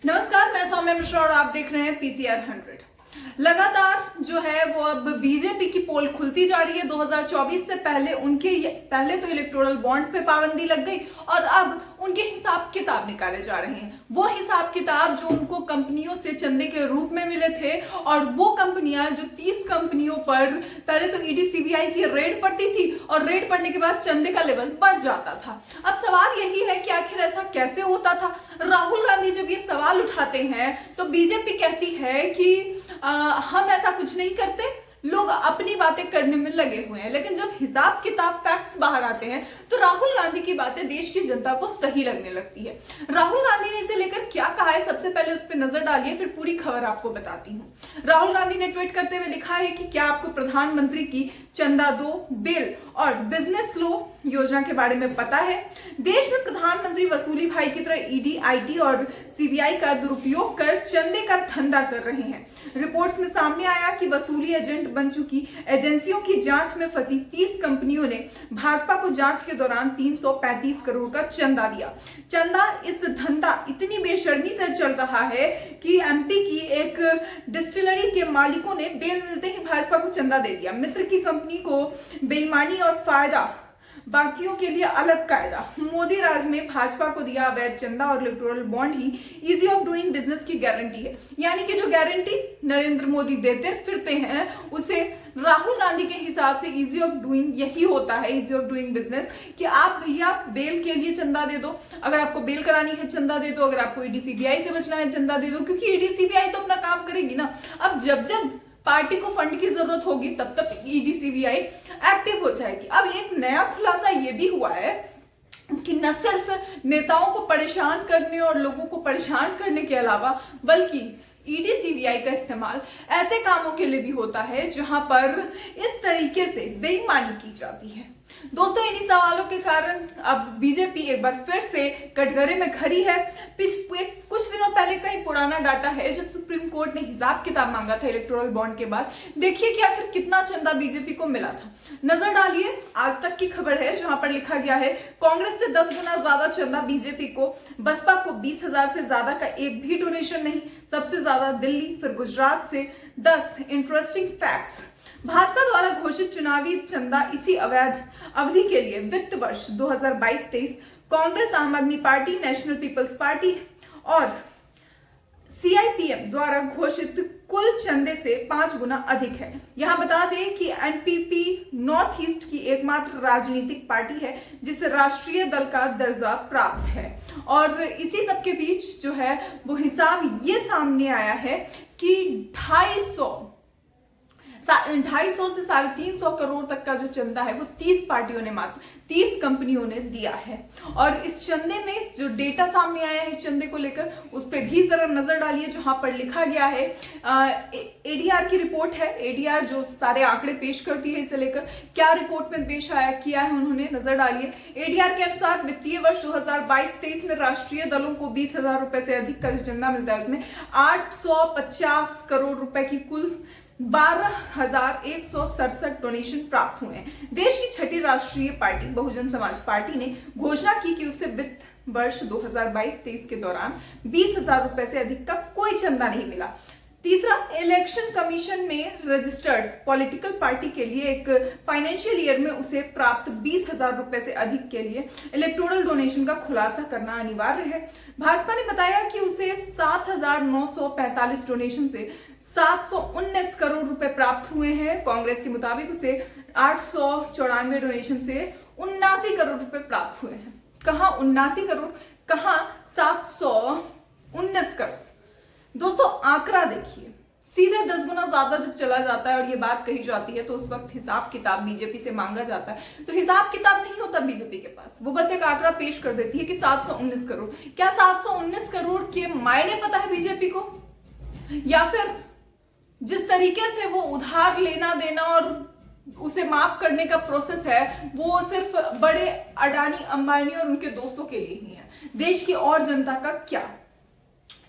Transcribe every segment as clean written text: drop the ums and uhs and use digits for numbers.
नमस्कार, मैं सौम्या मिश्रा और आप देख रहे हैं पीसीआर 100। लगातार जो है वो अब बीजेपी की पोल खुलती जा रही है। 2024 से पहले तो इलेक्टोरल बॉन्ड्स पे पाबंदी लग गई और अब उनके हिसाब किताब निकाले जा रहे हैं। वो हिसाब किताब जो उनको कंपनियों से चंदे के रूप में मिले थे और वो कंपनियां जो 30 कंपनियों पर पहले तो ईडी सीबीआई की रेड पड़ती थी और रेड पड़ने के बाद चंदे का लेवल बढ़ जाता था। अब सवाल यही है कि आखिर ऐसा कैसे होता था। राहुल गांधी जब ये सवाल उठाते हैं तो बीजेपी कहती है कि हम ऐसा कुछ नहीं करते, लोग अपनी बातें करने में लगे हुए हैं। लेकिन जब हिसाब किताब फैक्ट्स बाहर आते हैं तो राहुल गांधी की बातें देश की जनता को सही लगने लगती है। राहुल गांधी ने इसे लेकर क्या कहा है, सबसे पहले उस पर नजर डालिए, फिर पूरी खबर आपको बताती हूँ। राहुल गांधी ने ट्वीट करते हुए लिखा है कि क्या आपको प्रधानमंत्री की चंदा दो बिल और बिजनेस लो योजना के बारे में पता है। देश में प्रधानमंत्री वसूली भाई की तरह ईडी, आईटी और सीबीआई का दुरुपयोग कर चंदे का धंधा कर रहे हैं। रिपोर्ट्स में सामने आया कि वसूली एजेंट बन चुकी एजेंसियों की जांच में फंसी 30 कंपनियों ने भाजपा को जांच के दौरान 335 करोड़ का चंदा दिया। इस धंधा इतनी बेशर्मी से चल रहा है कि एमपी की एक डिस्टिलरी के मालिकों ने बेल मिलते ही भाजपा को चंदा दे दिया। मित्र की कंपनी को बेईमानी और फायदा, बाकियों के लिए अलग कायदा। मोदी राज में भाजपा को दिया अवैध चंदा और electoral bond he easy of doing business की गारंटी है। यानी कि जो गारंटी नरेंद्र मोदी देते फिरते हैं उसे राहुल गांधी के हिसाब से इजी ऑफ डूइंग यही होता है, इजी ऑफ डूइंग बिजनेस, कि आप भैया बेल के लिए चंदा दे दो, अगर आपको बेल करानी है चंदा दे दो, अगर आपको ईडी सीबीआई से बचना है चंदा दे दो, क्योंकि ईडी सीबीआई तो अपना काम करेगी ना। अब जब जब पार्टी को फंड की जरूरत होगी तब तक ईडी सीबीआई एक्टिव हो जाएगी। अब एक नया खुलासा ये भी हुआ है कि न सिर्फ नेताओं को परेशान करने और लोगों को परेशान करने के अलावा बल्कि ईडी सीबीआई का इस्तेमाल ऐसे कामों के लिए भी होता है जहां पर इस तरीके से बेईमानी की जाती है। दोस्तों, इन्हीं सवालों के कारण अब बीजेपी एक बार फिर से कटघरे में खड़ी है। कुछ दिनों पहले कहीं पुराना डाटा है जब सुप्रीम कोर्ट ने हिसाब किताब मांगा था इलेक्टोरल बॉन्ड के बाद। देखिए कि आखिर कितना चंदा बीजेपी को मिला था। नजर डालिए, आज तक की खबर है जहां पर लिखा गया है कांग्रेस से 10 गुना ज्यादा चंदा बीजेपी को, बसपा को 20,000 से ज्यादा का एक भी डोनेशन नहीं, सबसे ज्यादा दिल्ली, फिर गुजरात से 10 इंटरेस्टिंग फैक्ट्स। भाजपा द्वारा घोषित चुनावी चंदा इसी अवैध अवधि के लिए वित्त वर्ष 2022-23 कांग्रेस, आम आदमी पार्टी, नेशनल पीपल्स पार्टी और सीआईपीएम द्वारा घोषित कुल चंदे से 5 गुना अधिक है। यहां बता दें कि एनपीपी नॉर्थ ईस्ट की एकमात्र राजनीतिक पार्टी है जिसे राष्ट्रीय दल का दर्जा प्राप्त है। और इसी सब के बीच जो है वो हिसाब ये सामने आया है कि 250 से 350 करोड़ तक का जो चंदा है वो 30 पार्टियों ने, मात्र 30 कंपनियों ने दिया है। और इस चंदे में जो डेटा सामने आया है, चंदे को लेकर, उस पर भी जरा नजर डालिए जहां पर लिखा गया है, एडीआर की रिपोर्ट है। एडीआर जो सारे आंकड़े पेश करती है, इसे लेकर क्या रिपोर्ट में पेश आया किया है उन्होंने, नजर डालिए। एडीआर के अनुसार वित्तीय वर्ष 2022-23 में राष्ट्रीय दलों को 20,000 रुपए से अधिक का जो चंदा मिलता है उसमें 850 करोड़ रुपए की कुल 12,167 डोनेशन प्राप्त हुए हैं। देश की छठी राष्ट्रीय पार्टी बहुजन समाज पार्टी ने घोषणा की कि उसे वित्त वर्ष 2022-23 के दौरान 20,000 रुपए से अधिक का कोई चंदा नहीं मिला। तीसरा, इलेक्शन कमीशन में रजिस्टर्ड पॉलिटिकल पार्टी के लिए एक फाइनेंशियल ईयर में उसे प्राप्त 20,000 रुपए से अधिक के लिए इलेक्टोरल डोनेशन का खुलासा करना अनिवार्य है। भाजपा ने बताया कि उसे 7,945 डोनेशन से 719 करोड़ रुपए प्राप्त हुए हैं। कांग्रेस के मुताबिक उसे 894 डोनेशन से 79 करोड़ रुपए प्राप्त हुए हैं। कहां 79 करोड़, कहां 719 करोड़। दोस्तों, आंकड़ा देखिए, सीधे 10 गुना ज्यादा जब चला जाता है और ये बात कही जाती है तो उस वक्त हिसाब किताब बीजेपी से मांगा जाता है। तो हिसाब किताब नहीं होता बीजेपी के पास, वो बस एक आंकड़ा पेश कर देती है कि 719 करोड़। क्या 719 करोड़ के मायने पता है बीजेपी को, या फिर जिस तरीके से वो उधार लेना देना और उसे माफ करने का प्रोसेस है वो सिर्फ बड़े अडानी, अंबानी और उनके दोस्तों के लिए ही है, देश की और जनता का क्या?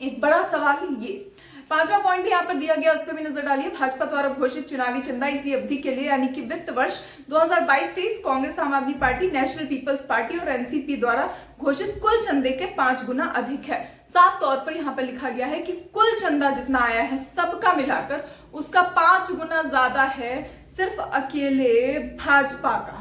एक बड़ा सवाल ये। 5वां पॉइंट भी यहाँ पर दिया गया, उस पर भी नजर डालिए। भाजपा द्वारा घोषित चुनावी चंदा इसी अवधि के लिए यानी कि वित्त वर्ष 2022-23 कांग्रेस, आम आदमी पार्टी, नेशनल पीपल्स पार्टी और एनसीपी द्वारा घोषित कुल चंदे के 5 गुना अधिक है। साफ तौर पर यहां पर लिखा गया है कि कुल चंदा जितना आया है सबका मिलाकर उसका 5 गुना ज्यादा है सिर्फ अकेले भाजपा का।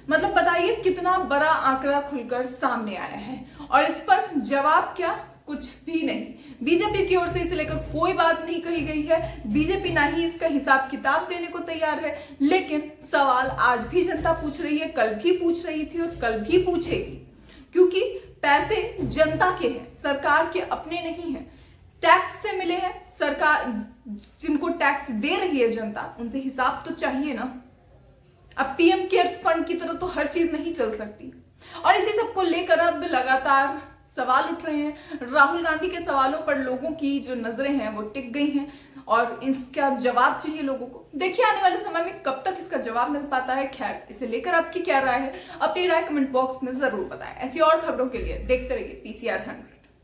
मतलब बताइए कितना बड़ा आंकड़ा खुलकर सामने आया है। और इस पर जवाब क्या? कुछ भी नहीं। बीजेपी की ओर से इसे लेकर कोई बात नहीं कही गई है। बीजेपी ना ही इसका हिसाब किताब देने को तैयार है। लेकिन सवाल आज भी जनता पूछ रही है, कल भी पूछ रही थी और कल भी पूछेगी, क्योंकि पैसे जनता के हैं, सरकार के अपने नहीं है, टैक्स से मिले हैं। सरकार जिनको टैक्स दे रही है जनता, उनसे हिसाब तो चाहिए ना। अब पीएम केयर्स फंड की तरह तो हर चीज नहीं चल सकती। और इसी सब को लेकर अब लगातार सवाल उठ रहे हैं। राहुल गांधी के सवालों पर लोगों की जो नजरें हैं वो टिक गई हैं और इसका जवाब चाहिए लोगों को। देखिए आने वाले समय में कब तक इसका जवाब मिल पाता है। खैर, इसे लेकर आपकी क्या राय है, अपनी राय कमेंट बॉक्स में जरूर बताएं। ऐसी और खबरों के लिए देखते रहिए PCR 100।